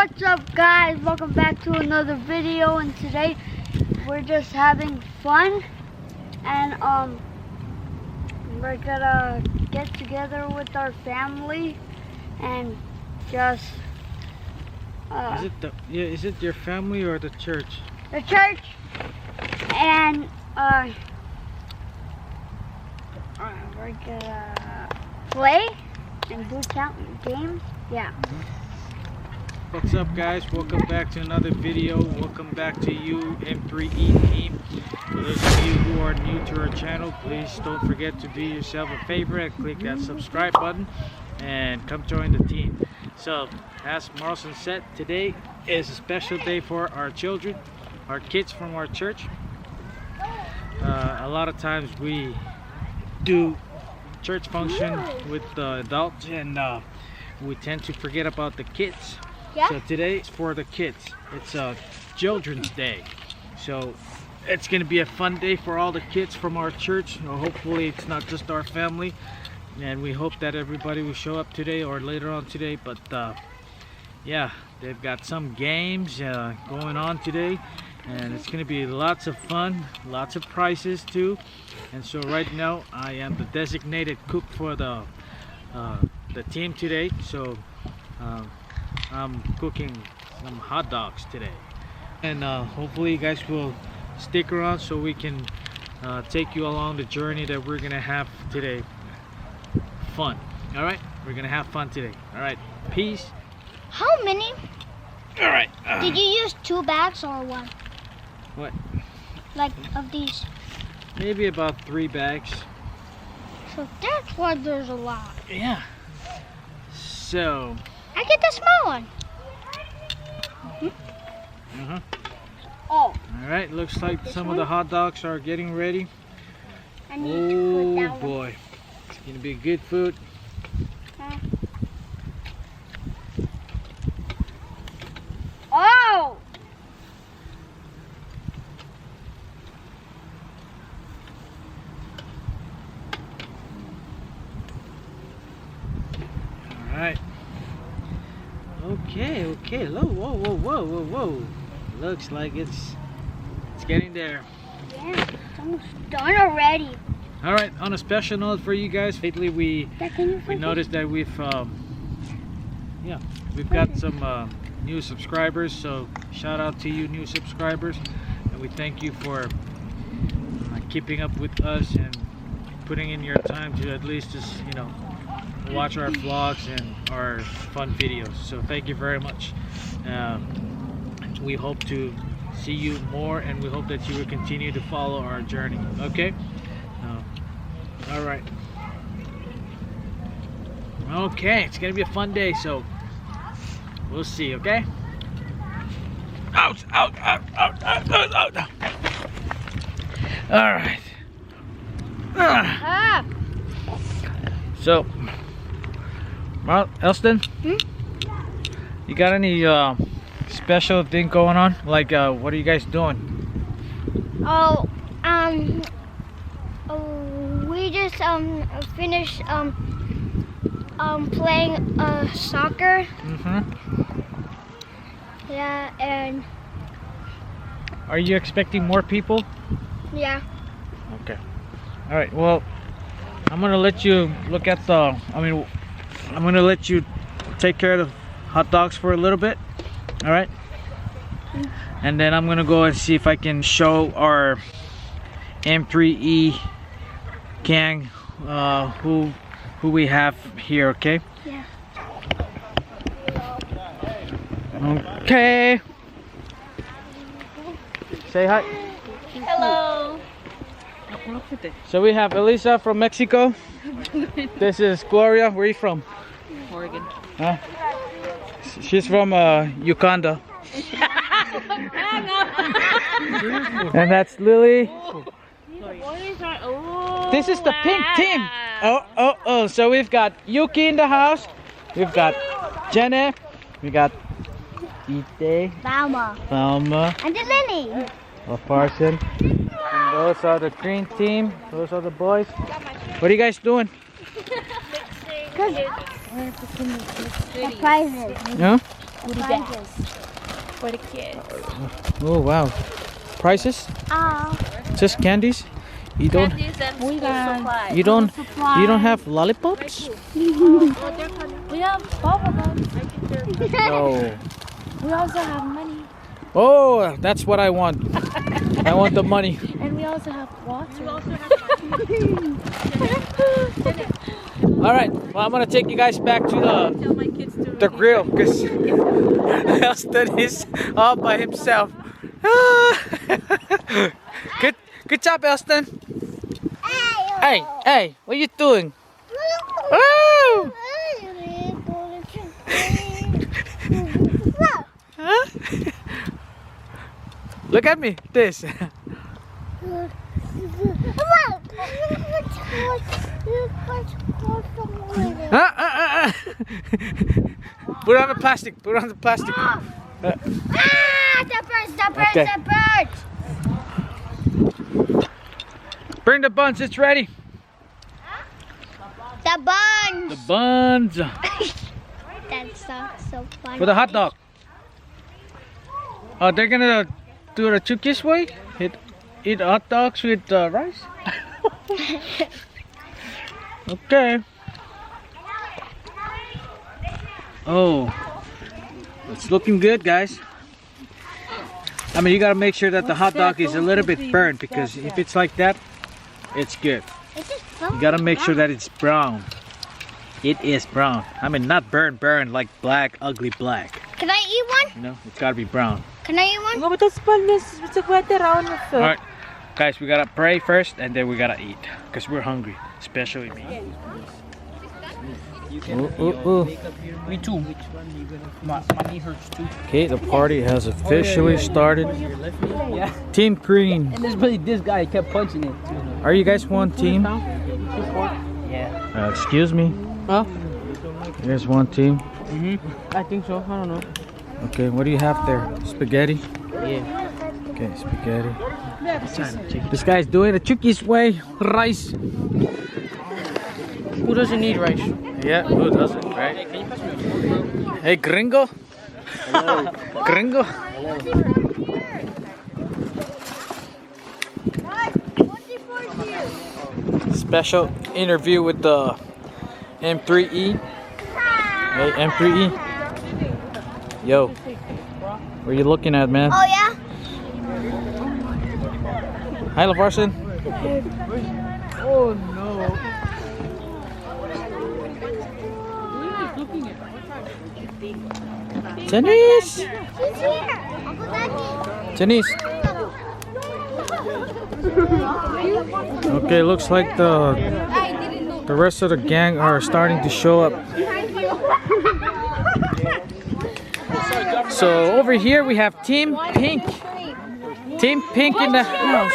What's up, guys? Welcome back to another video, and today we're just having fun, and we're gonna get together with our family and just is it your family or the church? The church, and we're gonna play and do games. Yeah. What's up, guys? Welcome back to another video. Welcome back to you, M3E team. For those of you who are new to our channel, please don't forget to do yourself a favor and click that subscribe button and come join the team. So, as Marlson said, today is a special day for our children, our kids from our church. A lot of times we do church function with the adults, and we tend to forget about the kids. Yeah. So today it's for the kids. It's a Children's Day, so it's gonna be a fun day for all the kids from our church. Hopefully it's not just our family, and we hope that everybody will show up today or later on today. But yeah, they've got some games going on today, and it's gonna be lots of fun, lots of prizes too. And so right now I am the designated cook for the team today. So I'm cooking some hot dogs today, and hopefully you guys will stick around so we can take you along the journey that we're gonna have today. Fun. All right, we're gonna have fun today. All right, peace. How many? All right. Did you use 2 bags or 1? What? Like of these? Maybe about 3 bags. So that's why there's a lot. Yeah. So. I get the small one. Oh. All right. Looks like some of the hot dogs are getting ready. I need to put that boy, it's gonna be good food. Oh. All right. Okay. Whoa. Looks like it's getting there. Yeah, it's almost done already. All right. On a special note for you guys, lately we noticed that we've got some new subscribers. So shout out to you, new subscribers, and we thank you for keeping up with us and putting in your time to at least just watch our vlogs and our fun videos. So thank you very much. We hope to see you more, and we hope that you will continue to follow our journey. Okay. All right. Okay, it's gonna be a fun day, so we'll see. Okay. Out. All right. So, Elston, you got any special thing going on? Like, what are you guys doing? We just finished playing soccer. Yeah, and are you expecting more people? Yeah. Okay. All right. Well, I'm gonna let you look at the. I'm gonna let you take care of the hot dogs for a little bit. All right. And then I'm gonna go and see if I can show our M3E gang who we have here. Okay. Yeah. Okay. Say hi. Hello. So we have Elisa from Mexico. This is Gloria. Where are you from? Oregon. Huh? She's from Uganda. And that's Lily. This is the pink team. Oh. So we've got Yuki in the house. We've got Jenny. We got Ite. Thelma. And the Lily. Parson. And those are the green team. Those are the boys. What are you guys doing? The prizes. Yeah? goodie bags for the kids. Oh wow. Prices? Just candies? You don't Candies and school supplies. you don't have lollipops? We have bubblegum. No. We also have money. Oh, that's what I want. I want the money. And we also have water. All right. Well, I'm gonna take you guys back to the grill because Elston is all by himself. Good job, Elston. Hey, what are you doing? Woo! Huh? Look at me, this. Put it on the plastic. Put it on the plastic. That burns, Okay. that burns. Burn the buns. It's ready. The buns. The buns That sounds so funny. for the hot dog. Oh, they're gonna do it a Chuki's way. Eat hot dogs with rice. Okay. Oh, it's looking good, guys. I mean, you gotta make sure that the hot dog is a little bit burnt because if it's like that, it's good. You gotta make sure that it's brown. It is brown. I mean, not burn like black, ugly black. Can I eat one? You know, it's gotta be brown. Can I eat one? All right, guys, we gotta pray first and then we gotta eat because we're hungry, especially me. Me too. My knee hurts too. Okay, the party has officially started. Yeah. Team Green. And there's really this guy kept punching it too. Are you guys one team? Yeah. Excuse me. Huh? There's one team. I think so. I don't know. Okay, what do you have there? Spaghetti? Yeah. Okay, spaghetti. This guy's doing it Chuki's way. Rice. Who doesn't need rice? Yeah, who doesn't, right? Hey, gringo. Gringo. Special interview with the M3E. Hey, M3E. Yo, what are you looking at, man? Oh yeah. Hi, LaVarson. Oh no. Janice. She's here. Uncle Daddy. Janice. Okay, looks like the rest of the gang are starting to show up. So over here we have Team Pink. Team Pink in the house.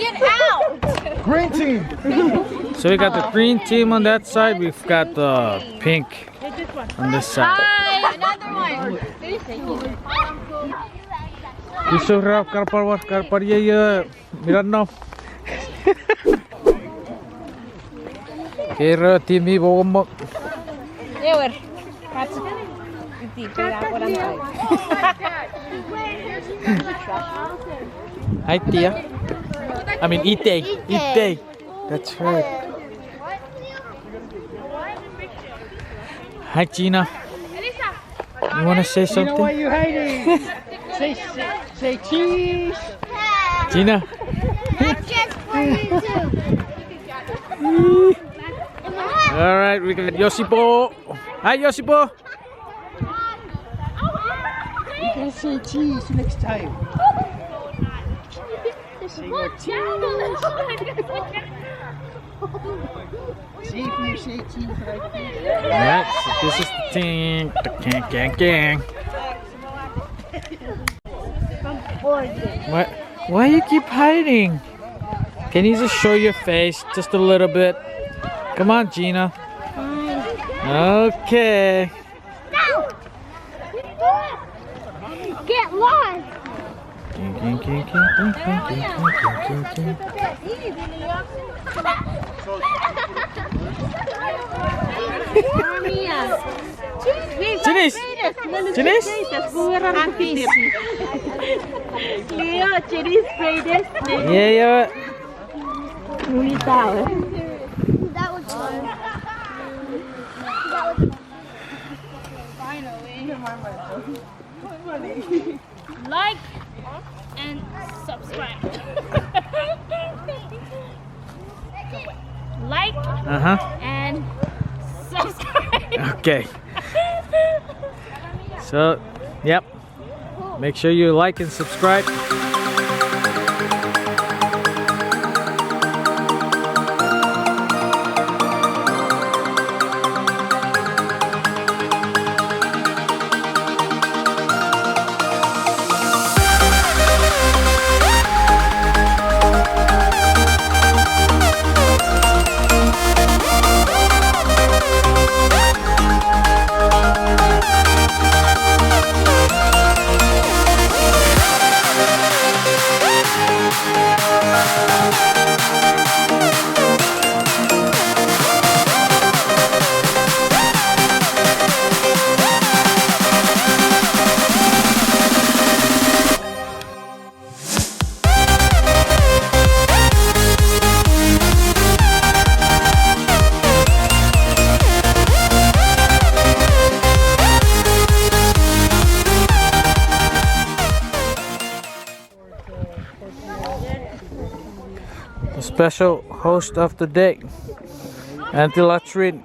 Get out! Green team. So we got the green team on that side. We've got the pink on this side. Hi! Another one! Gusto rap karparya Mirano. Kira timi bawang. Ewer. Hi Tia. I mean Ite. Ite. That's right. Hi Gina. You wanna say something? Why are you hiding? say cheese. Gina. That's just for you too. All right, we got Yosipo. Hi Yosipo. You can say cheese next time. Say your cheese. See if you say cheese like this. Alright, so this is the team. The gang. Why you keep hiding? Can you just show your face just a little bit? Come on, Gina. Okay. Get lost. Jenis? Jenis? Leo, Chiri's greatest. Iya, iya. That was fun. Like and subscribe. Like and subscribe. Okay. So, yep. Make sure you like and subscribe. The special host of the day, Auntie Latrine.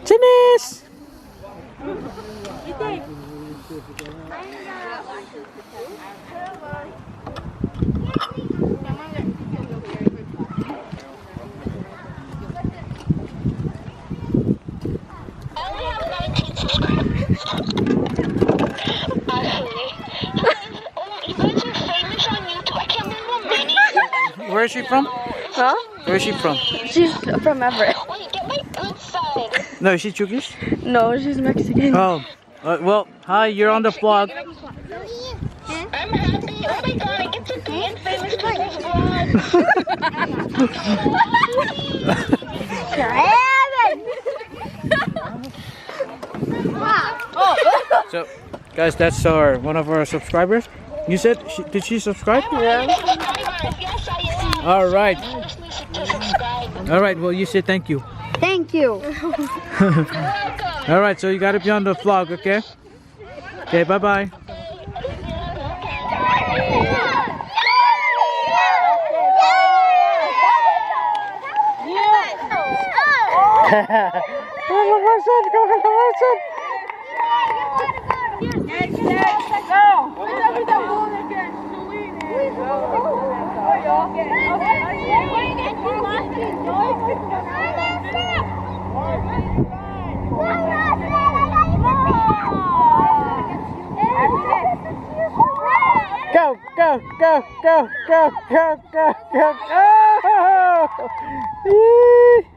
Jenis! Where is she from? Huh? Where is she from? She's from Everett. Wait, get my good side. No, is she Turkish? No, she's Mexican. Oh, well, hi, you're on the vlog. I'm happy. Oh my god, I get to be in famous people's vlog. So, guys, that's one of our subscribers. You said, did she subscribe? Yeah. Yes, I am. All right. Seriously, to subscribe. All right, well, you said thank you. Thank you. All right, so you gotta be on the vlog, okay? Okay, bye-bye. Go, go, go, go, go, go, go, go, go! Yee!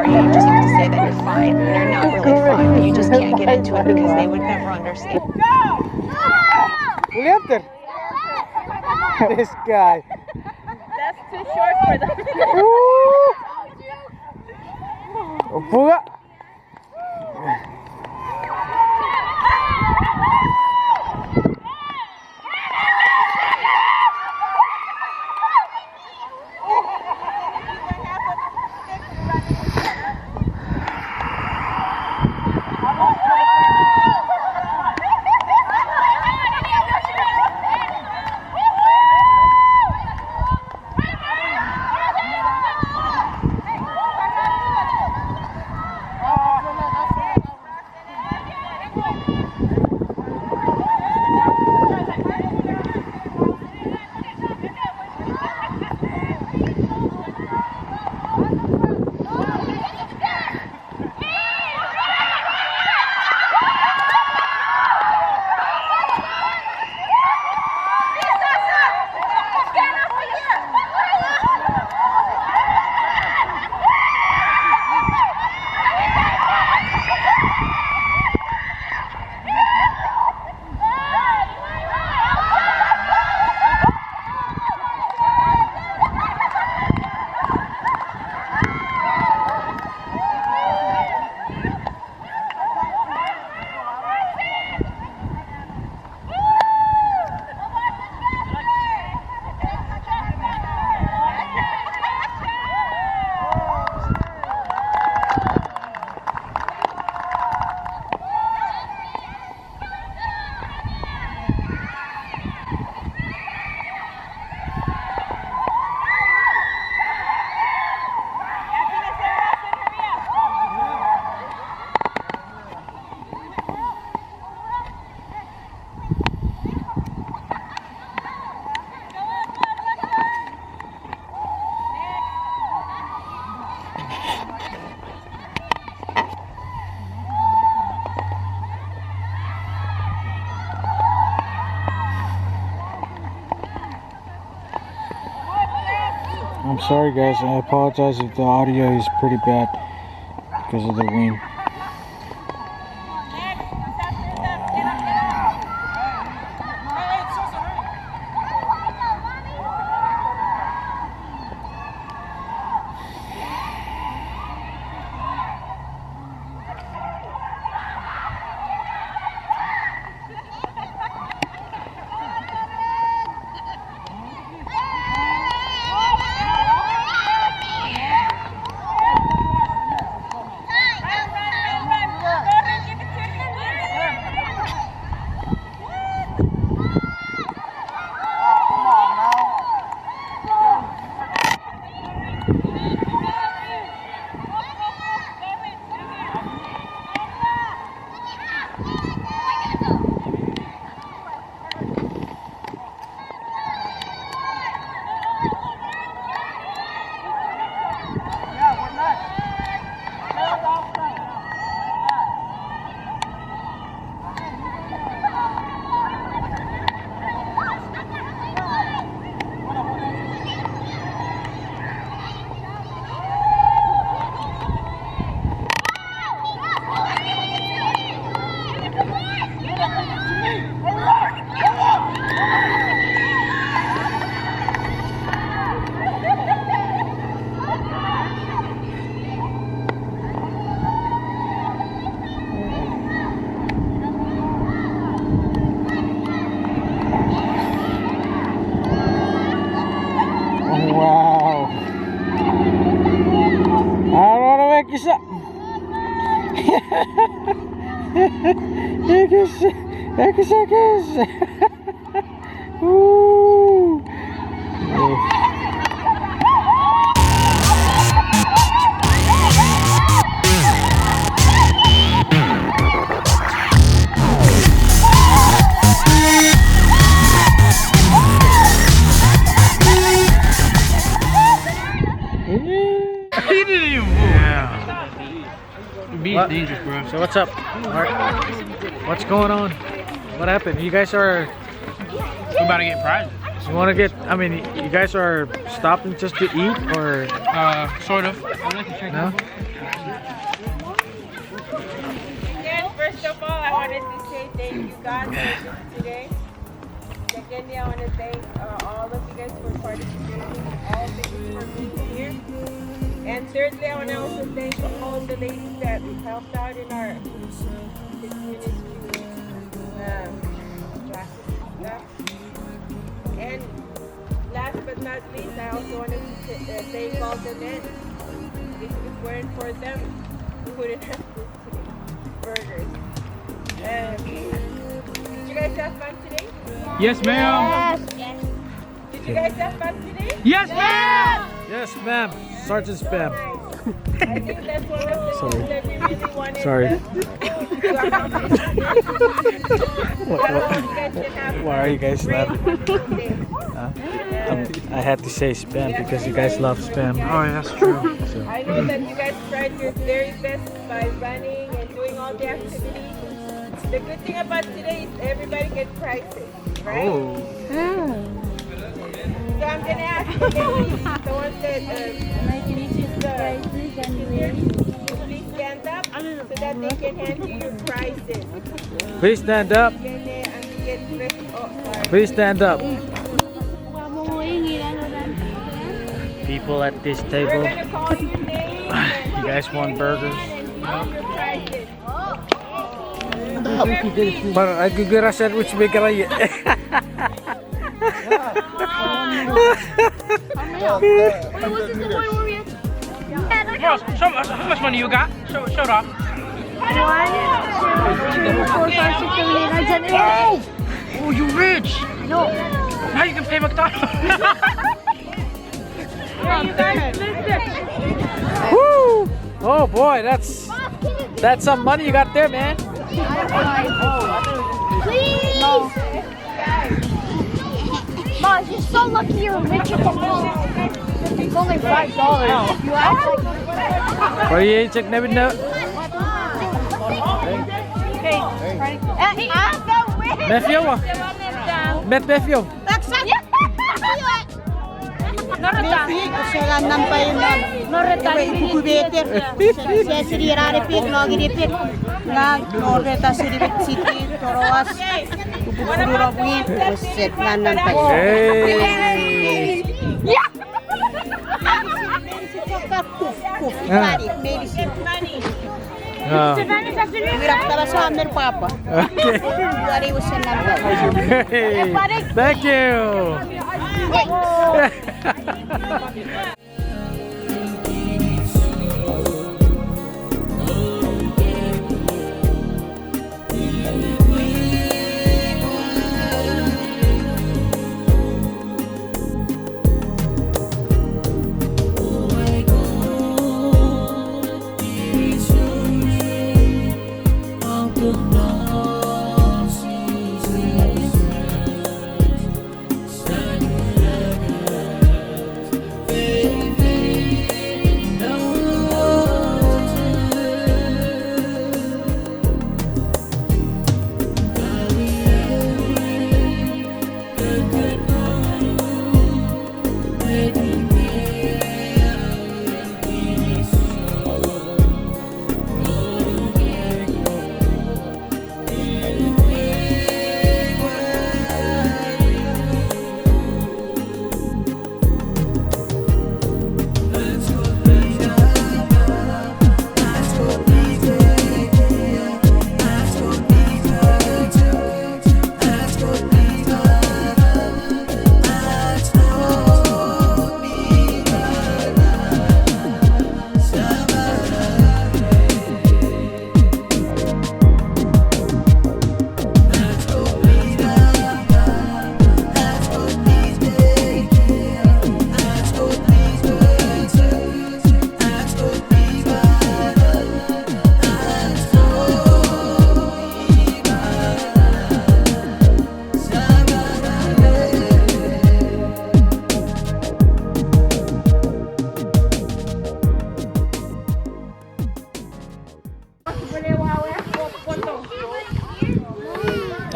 You just have to say that you're fine. They're not really fine, but you just can't get into it because they would never understand. Look at this guy. That's too short for them. Buga. Sorry guys, I apologize if the audio is pretty bad because of the wind. Wow. Ahora ve quizá. He didn't even move. Yeah. Being dangerous, bro. So what's up? What's going on? What happened? You guys are... We're about to get prizes. You want to get... I mean, you guys are stopping just to eat or... Sort of. No? Again, first of all, I wanted to say thank you, God, for this today. Secondly, I want to thank all of you guys for participating, all thank you for being here. And thirdly, I want to also thank all the ladies that helped out in our kids ministry classes and stuff. And last but not least, I also wanted to thank all the men. If it weren't for them, we wouldn't have food today. Burgers. Did you guys have fun today? Yes, ma'am. Yes. Did you guys have fun today? Yes, ma'am. Yes, ma'am. Sergeant Spam. I think that's one of the things that we really wanted Sorry. to accomplish. Why are you guys laughing? I had to say spam because you guys love spam. Oh, yeah, that's true. So, I know that you guys tried your very best by running and doing all the activities. The good thing about today is everybody gets prizes, right? Oh. So I'm gonna ask the ladies, the ones that please stand up so that they can hand you your prizes. please stand up. Please stand up. People at this We're table, gonna call your name and you guys want burgers? your prizes. But I could get a sandwich maker. Ross, show us how much money you got. Show it off. 1, 2, 3, 4, 5, 6, 7, 8, 9, 10, 11. Oh, you rich. No. Now you can pay McDonald's. Woo! Oh boy, that's some money you got there, man. Please! No. Mom, you're so lucky you're richer than me. It's only $5. You act like... What are you check never know? Okay, ready? Matthew, Matthew. Pig, usahan nampay man. Ibu beter. Saya sendiri rare pig, lagi di pig. Nang noreta sendiri city, toroas. Kubu rabuin, uset nan nampay. Hirap taba sa amin papa. Okay. Dari usen nampay. Okay. Thank you.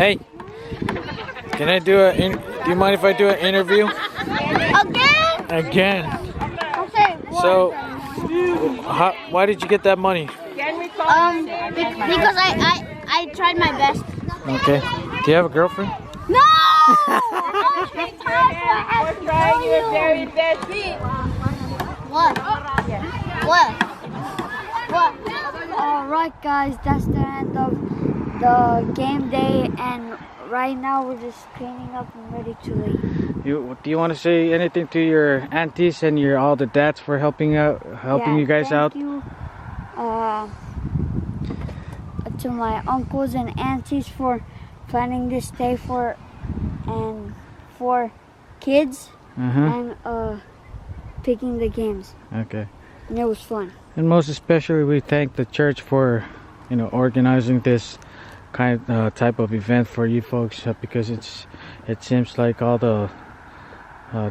Hey, can I do a? Do you mind if I do an interview? Again? Again. Okay. So, why did you get that money? Because I tried my best. Okay. Do you have a girlfriend? No! For trying your very best. What? What? What? Alright guys, that's the end of the game day, and right now we're just cleaning up and ready to leave. Do you want to say anything to your aunties and all the dads for helping you guys out? Thank you to my uncles and aunties for planning this day for kids and picking the games. Okay. And it was fun. And most especially, we thank the church for organizing this type of event for you folks, because it seems like all the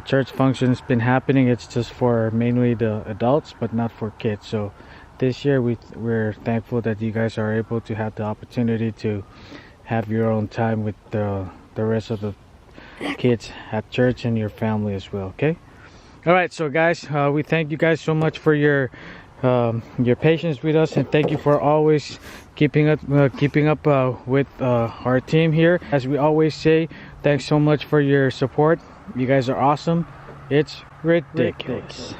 church functions been happening. It's just for mainly the adults, but not for kids. So this year we're thankful that you guys are able to have the opportunity to have your own time with the rest of the kids at church and your family as well. Okay. All right, so guys, we thank you guys so much for your patience with us, and thank you for always keeping up with our team here. As we always say, thanks so much for your support. You guys are awesome. It's ridiculous.